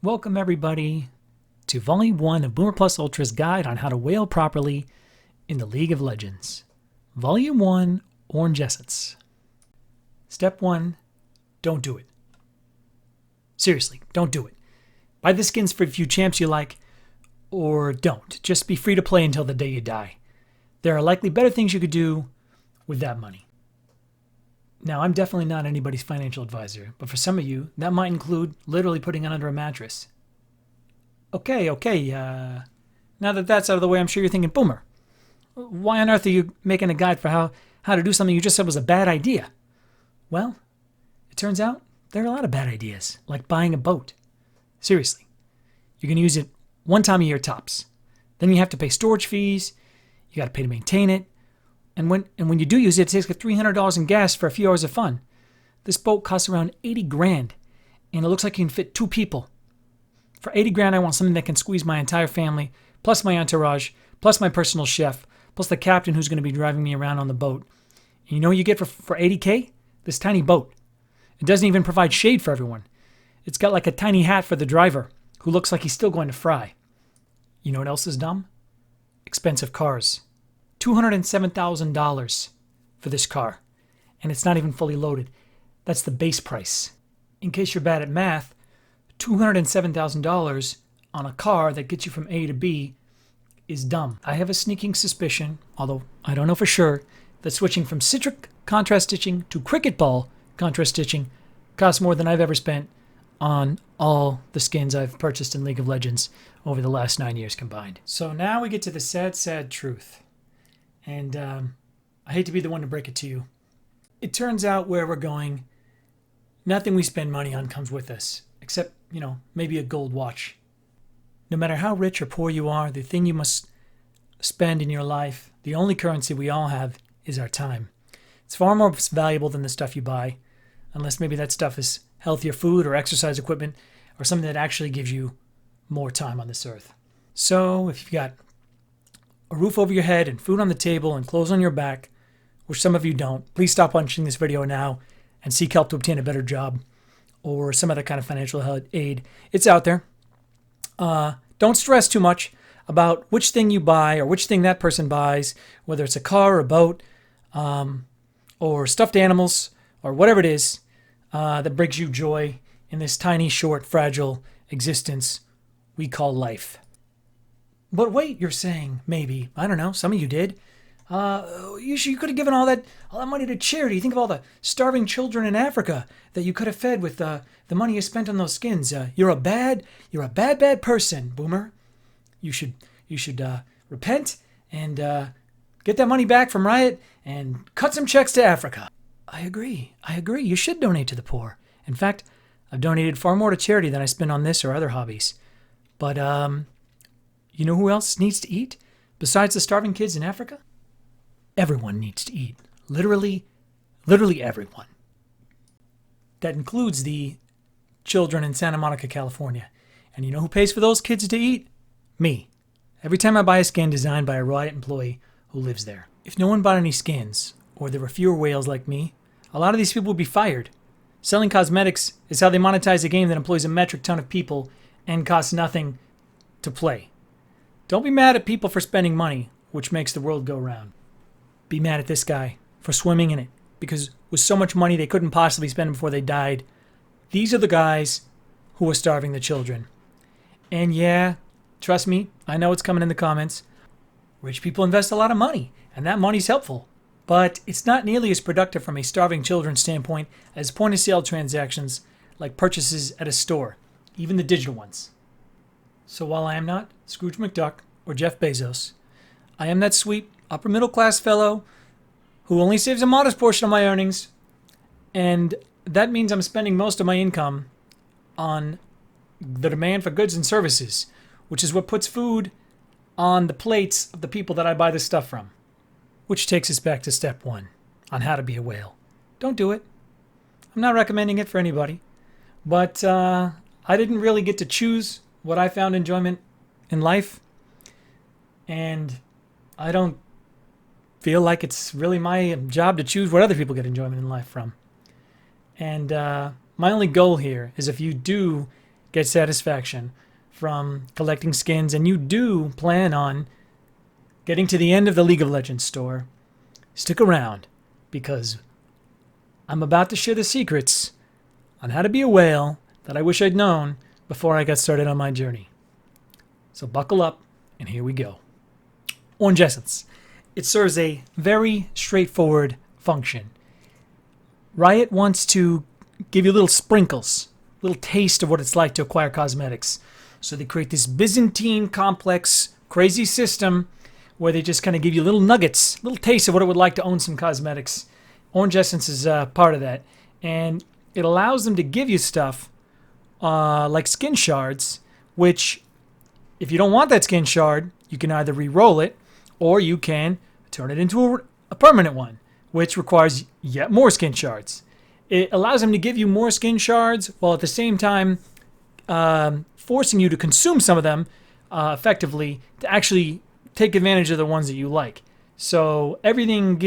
Welcome everybody to Volume 1 of BoomerPlusUltra's guide on how to whale properly in the League of Legends. Volume 1, Orange Essence. Step 1, don't do it. Seriously, don't do it. Buy the skins for a few champs you like, or don't. Just be free to play until the day you die. There are likely better things you could do with that money. Now, I'm definitely not anybody's financial advisor, but for some of you, that might include literally putting it under a mattress. Okay, now that that's out of the way, I'm sure you're thinking, Boomer, why on earth are you making a guide for how to do something you just said was a bad idea? Well, it turns out there are a lot of bad ideas, like buying a boat. Seriously, you can use it one time a year tops. Then you have to pay storage fees, you got to pay to maintain it, and when you do use it, it takes like $300 in gas for a few hours of fun. This boat costs around 80 grand, and it looks like it can fit 2 people. For 80 grand, I want something that can squeeze my entire family, plus my entourage, plus my personal chef, plus the captain who's going to be driving me around on the boat. And you know what you get for 80K? This tiny boat. It doesn't even provide shade for everyone. It's got like a tiny hat for the driver, who looks like he's still going to fry. You know what else is dumb? Expensive cars. $207,000 for this car, and it's not even fully loaded. That's the base price. In case you're bad at math, $207,000 on a car that gets you from A to B is dumb. I have a sneaking suspicion, although I don't know for sure, that switching from citric contrast stitching to cricket ball contrast stitching costs more than I've ever spent on all the skins I've purchased in League of Legends over the last 9 years combined. So now we get to the sad truth. And I hate to be the one to break it to you. It turns out where we're going, nothing we spend money on comes with us, except, maybe a gold watch. No matter how rich or poor you are, the thing you must spend in your life, the only currency we all have, is our time. It's far more valuable than the stuff you buy, unless maybe that stuff is healthier food or exercise equipment or something that actually gives you more time on this earth. So if you've got a roof over your head and food on the table and clothes on your back, which some of you don't, please stop watching this video now and seek help to obtain a better job or some other kind of financial aid. It's out there. Don't stress too much about which thing you buy or which thing that person buys, whether it's a car or a boat or stuffed animals or whatever it is that brings you joy in this tiny, short, fragile existence we call life. But wait, you're saying, maybe, I don't know, some of you did. You could have given all that money to charity. Think of all the starving children in Africa that you could have fed with the money you spent on those skins. You're a bad person, Boomer. You should repent and get that money back from Riot and cut some checks to Africa. I agree. You should donate to the poor. In fact, I've donated far more to charity than I spend on this or other hobbies. But you know who else needs to eat besides the starving kids in Africa? Everyone needs to eat. Literally everyone. That includes the children in Santa Monica, California. And you know who pays for those kids to eat? Me. Every time I buy a skin designed by a Riot employee who lives there. If no one bought any skins, or there were fewer whales like me, a lot of these people would be fired. Selling cosmetics is how they monetize a game that employs a metric ton of people and costs nothing to play. Don't be mad at people for spending money, which makes the world go round. Be mad at this guy for swimming in it, because with so much money they couldn't possibly spend before they died, these are the guys who are starving the children. And yeah, trust me, I know it's coming in the comments. Rich people invest a lot of money, and that money's helpful. But it's not nearly as productive from a starving children's standpoint as point-of-sale transactions like purchases at a store, even the digital ones. So while I am not Scrooge McDuck or Jeff Bezos, I am that sweet upper-middle-class fellow who only saves a modest portion of my earnings, and that means I'm spending most of my income on the demand for goods and services, which is what puts food on the plates of the people that I buy this stuff from. Which takes us back to step 1 on how to be a whale. Don't do it. I'm not recommending it for anybody, but I didn't really get to choose what I found enjoyment in life, and I don't feel like it's really my job to choose what other people get enjoyment in life from. And my only goal here is if you do get satisfaction from collecting skins and you do plan on getting to the end of the League of Legends store, stick around because I'm about to share the secrets on how to be a whale that I wish I'd known before I got started on my journey. So buckle up and here we go. Orange Essence. It serves a very straightforward function. Riot wants to give you little sprinkles, little taste of what it's like to acquire cosmetics. So they create this Byzantine complex, crazy system where they just kind of give you little nuggets, little taste of what it would like to own some cosmetics. Orange Essence is part of that. And it allows them to give you stuff like skin shards, which if you don't want that skin shard, you can either re-roll it or you can turn it into a permanent one, which requires yet more skin shards. It allows them to give you more skin shards while at the same time forcing you to consume some of them effectively to actually take advantage of the ones that you like. So everything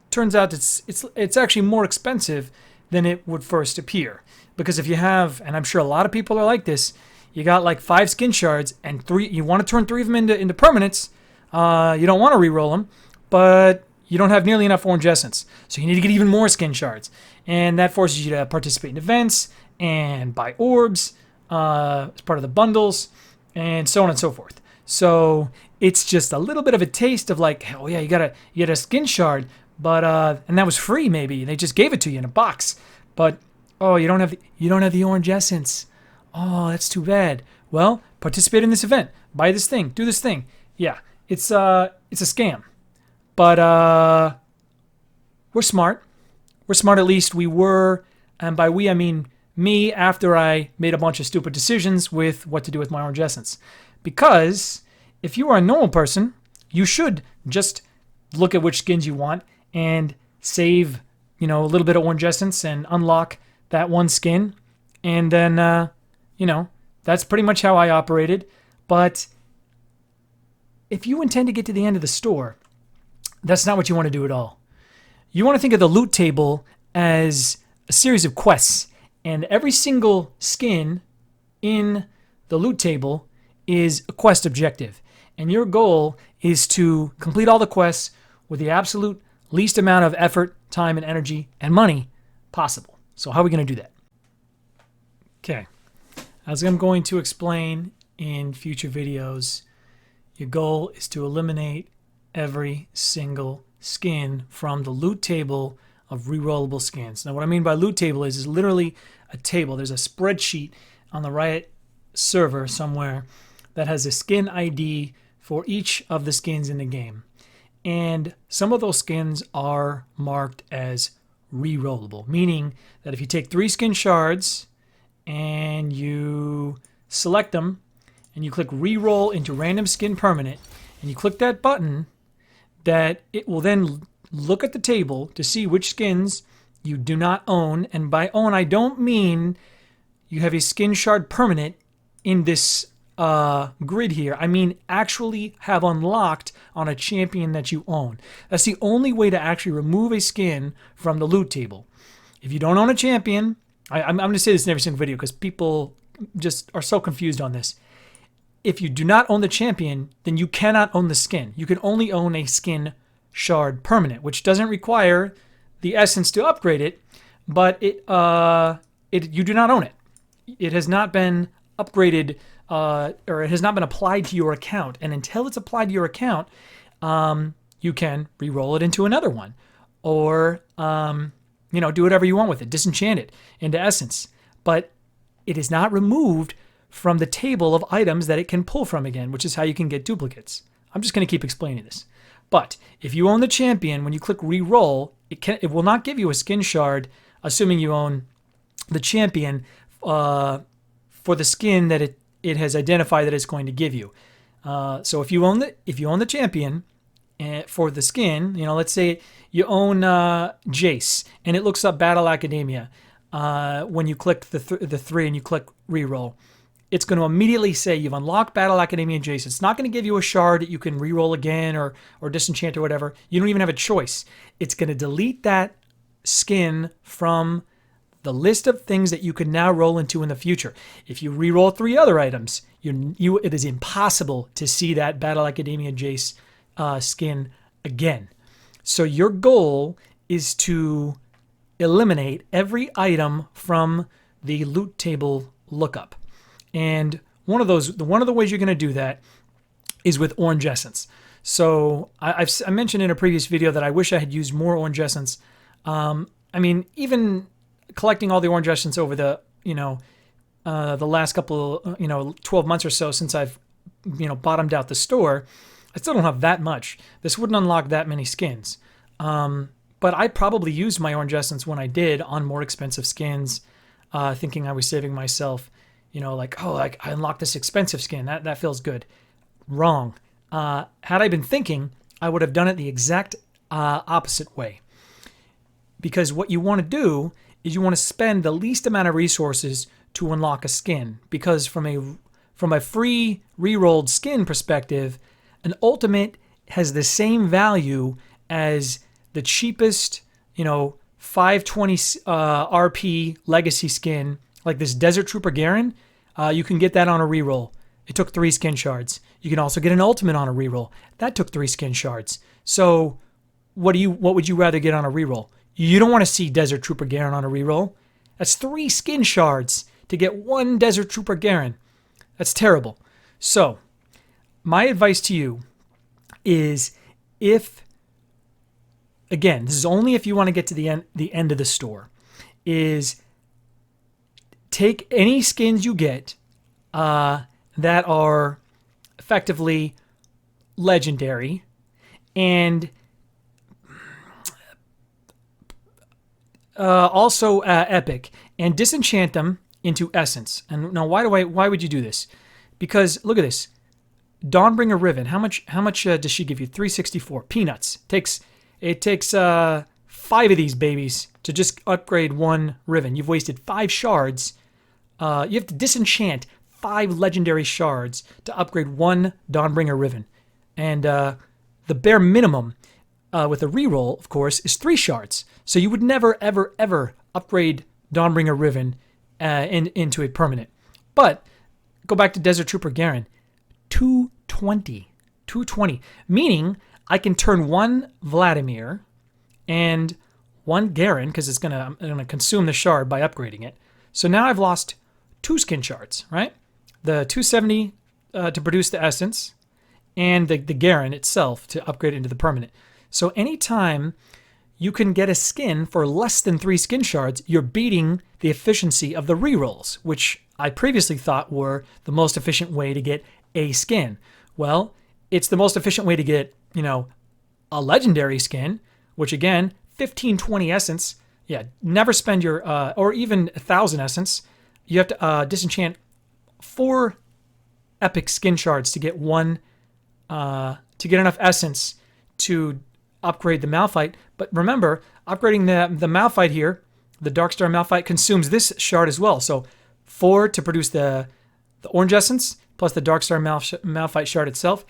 turns out it's actually more expensive than it would first appear. Because if you have, and I'm sure a lot of people are like this, you got like 5 skin shards and 3, you want to turn 3 of them into permanents. You don't want to re-roll them, but you don't have nearly enough Orange Essence. So you need to get even more skin shards. And that forces you to participate in events and buy orbs as part of the bundles and so on and so forth. So it's just a little bit of a taste of like, oh yeah, you get a skin shard, but and that was free maybe. They just gave it to you in a box. But oh, you don't have the Orange Essence. Oh, that's too bad. Well, participate in this event. Buy this thing. Do this thing. Yeah, it's a scam. But we're smart. We're smart, at least we were. And by we, I mean me, after I made a bunch of stupid decisions with what to do with my Orange Essence. Because if you are a normal person, you should just look at which skins you want and save, a little bit of Orange Essence and unlock that one skin. And then, that's pretty much how I operated. But if you intend to get to the end of the store, that's not what you want to do at all. You want to think of the loot table as a series of quests. And every single skin in the loot table is a quest objective. And your goal is to complete all the quests with the absolute least amount of effort, time, and energy, and money possible. So how are we going to do that? Okay. As I'm going to explain in future videos, your goal is to eliminate every single skin from the loot table of rerollable skins. Now what I mean by loot table is literally a table. There's a spreadsheet on the Riot server somewhere that has a skin ID for each of the skins in the game. And some of those skins are marked as rerollable, meaning that if you take 3 skin shards and you select them and you click reroll into random skin permanent and you click that button, that it will then look at the table to see which skins you do not own. And by own, I don't mean you have a skin shard permanent in this grid here. I mean actually have unlocked on a champion that you own. That's the only way to actually remove a skin from the loot table. If you don't own a champion, I'm going to say this in every single video because people just are so confused on this. If you do not own the champion, then you cannot own the skin. You can only own a skin shard permanent, which doesn't require the essence to upgrade it, but you do not own it. It has not been upgraded or it has not been applied to your account. And until it's applied to your account, you can re-roll it into another one or, do whatever you want with it, disenchant it into essence. But it is not removed from the table of items that it can pull from again, which is how you can get duplicates. I'm just going to keep explaining this. But if you own the champion, when you click re-roll, it will not give you a skin shard, assuming you own the champion, for the skin that it has identified that it's going to give you. So if you own the champion for the skin, let's say you own Jace, and it looks up Battle Academia. When you click the 3 and you click re-roll, it's going to immediately say you've unlocked Battle Academia Jace. It's not going to give you a shard that you can re-roll again or disenchant or whatever. You don't even have a choice. It's going to delete that skin from the list of things that you can now roll into in the future. If you re-roll 3 other items, it is impossible to see that Battle Academia Jace skin again. So your goal is to eliminate every item from the loot table lookup. And one of the ways you're going to do that is with Orange Essence. So I mentioned in a previous video that I wish I had used more Orange Essence. I mean, even collecting all the Orange Essence over the last couple, 12 months or so since I've, bottomed out the store, I still don't have that much. This wouldn't unlock that many skins. But I probably used my Orange Essence when I did on more expensive skins, thinking I was saving myself, I unlocked this expensive skin. That feels good. Wrong. Had I been thinking, I would have done it the exact opposite way. Because what you want to do is you want to spend the least amount of resources to unlock a skin. Because from a free rerolled skin perspective, an ultimate has the same value as the cheapest, 520 RP legacy skin, like this Desert Trooper Garen. You can get that on a reroll. It took 3 skin shards. You can also get an ultimate on a reroll. That took 3 skin shards. So what would you rather get on a reroll? You don't want to see Desert Trooper Garen on a reroll. That's 3 skin shards to get 1 Desert Trooper Garen. That's terrible. So my advice to you is, again, this is only if you want to get to the end of the store, is take any skins you get that are effectively legendary and also epic, and disenchant them into essence. And now, why would you do this? Because look at this, Dawnbringer Riven. How much does she give you? 364 peanuts. It takes 5 of these babies to just upgrade 1 Riven. You've wasted 5 shards. You have to disenchant 5 legendary shards to upgrade 1 Dawnbringer Riven. And the bare minimum with a reroll, of course, is 3 shards. So you would never, ever, ever upgrade Dawnbringer Riven into a permanent. But go back to Desert Trooper Garen. 220. Meaning I can turn 1 Vladimir and 1 Garen, because I'm gonna consume the shard by upgrading it. So now I've lost 2 skin shards, right? The 270 to produce the essence, and the Garen itself to upgrade it into the permanent. So anytime you can get a skin for less than 3 skin shards, you're beating the efficiency of the rerolls, which I previously thought were the most efficient way to get a skin. Well, it's the most efficient way to get, a legendary skin, which again, 1520 essence. Yeah, never spend your, or even 1,000 essence. You have to disenchant 4 epic skin shards to get 1, to get enough essence to upgrade the Malphite. But remember, upgrading the Malphite here, the Darkstar Malphite, consumes this shard as well. So 4 to produce the Orange Essence, plus the Darkstar Malphite shard itself.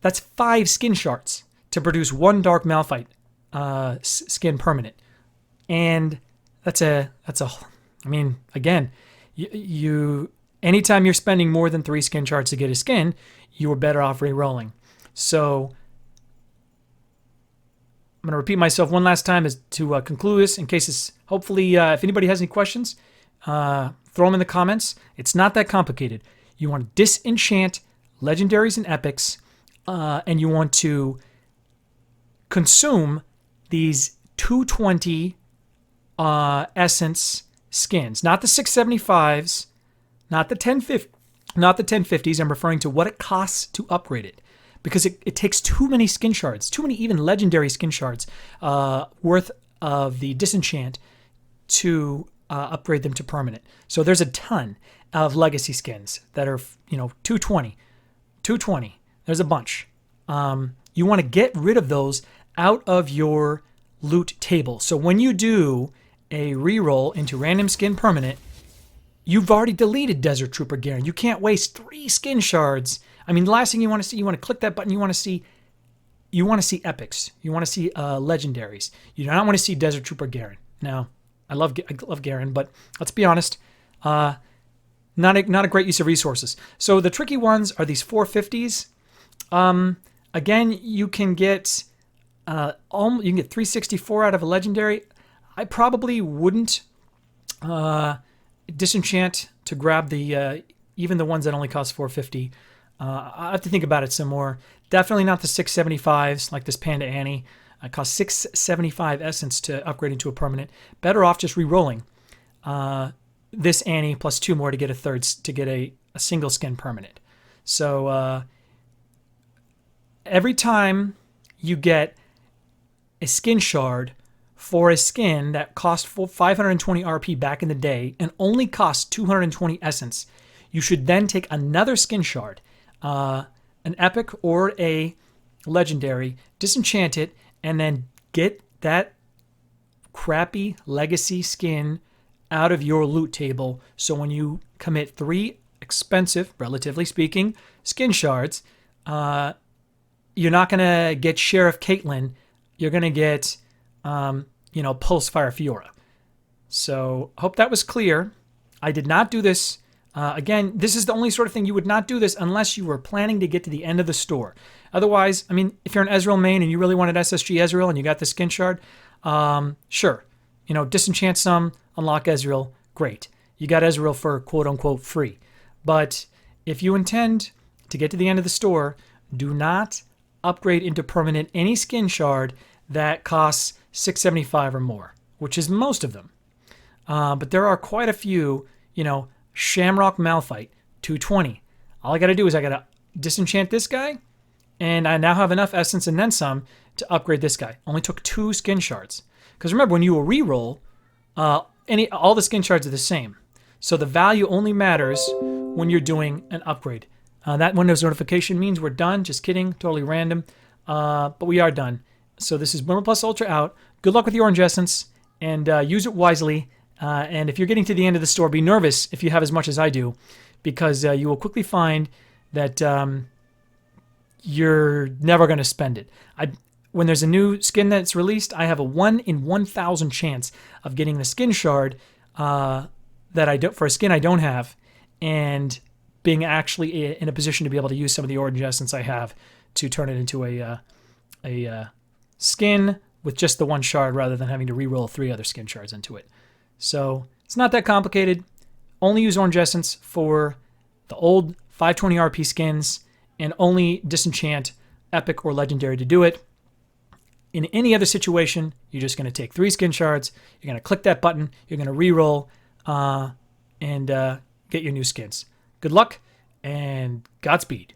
That's 5 skin shards to produce 1 Dark Malphite skin permanent. And that's I mean, again, you anytime you're spending more than 3 skin shards to get a skin, you are better off re-rolling. So I'm going to repeat myself one last time as to conclude this, in case it's, hopefully, if anybody has any questions, throw them in the comments. It's not that complicated. You want to disenchant legendaries and epics, and you want to consume these 220 essence skins, not the 675s, not the 1050s. I'm referring to what it costs to upgrade it, because it takes too many skin shards, too many even legendary skin shards worth of the disenchant to upgrade them to permanent. So there's a ton of legacy skins that are 220. There's a bunch. You want to get rid of those out of your loot table. So when you do a reroll into random skin permanent, you've already deleted Desert Trooper Garen. You can't waste 3 skin shards. I mean, the last thing you want to see, you want to click that button, you want to see epics. You want to see legendaries. You do not want to see Desert Trooper Garen. Now, I love Garen, but let's be honest, not a great use of resources. So the tricky ones are these 450s. Again, you can get 364 out of a legendary. I probably wouldn't disenchant to grab the even the ones that only cost 450. I have to think about it some more. Definitely not the 675s like this Panda Annie. It costs 675 essence to upgrade into a permanent. Better off just re-rolling this Annie plus 2 more to get a single skin permanent. So every time you get a skin shard for a skin that cost 520 RP back in the day and only cost 220 essence, you should then take another skin shard, an epic or a legendary, disenchant it, and then get that crappy legacy skin out of your loot table. So when you commit 3 expensive, relatively speaking, skin shards, you're not going to get Sheriff Caitlyn. You're going to get, Pulse Fire Fiora. So I hope that was clear. I did not do this. Again, this is the only sort of thing you would not do this unless you were planning to get to the end of the store. Otherwise, I mean, if you're an Ezreal main and you really wanted SSG Ezreal and you got the skin shard, sure. Disenchant some, unlock Ezreal, great. You got Ezreal for quote-unquote free. But if you intend to get to the end of the store, do not upgrade into permanent any skin shard that costs 675 or more, which is most of them. But there are quite a few, Shamrock Malphite, 220. All I got to do is I got to disenchant this guy, and I now have enough essence and then some to upgrade this guy. Only took 2 skin shards. Because remember, when you reroll, all the skin shards are the same. So the value only matters when you're doing an upgrade. That Windows notification means we're done. Just kidding. Totally random. But we are done. So this is BoomerPlusUltra out. Good luck with the orange essence, and use it wisely. And if you're getting to the end of the store, be nervous if you have as much as I do, because you will quickly find that you're never going to spend it. When there's a new skin that's released, I have a 1 in 1,000 chance of getting the skin shard that I don't for a skin I don't have, and being actually in a position to be able to use some of the orange essence I have to turn it into a skin with just the 1 shard rather than having to re-roll 3 other skin shards into it. So it's not that complicated. Only use orange essence for the old 520 RP skins, and only disenchant epic or legendary to do it. In any other situation, you're just going to take 3 skin shards, you're going to click that button, you're going to re-roll, and get your new skins. Good luck, and Godspeed.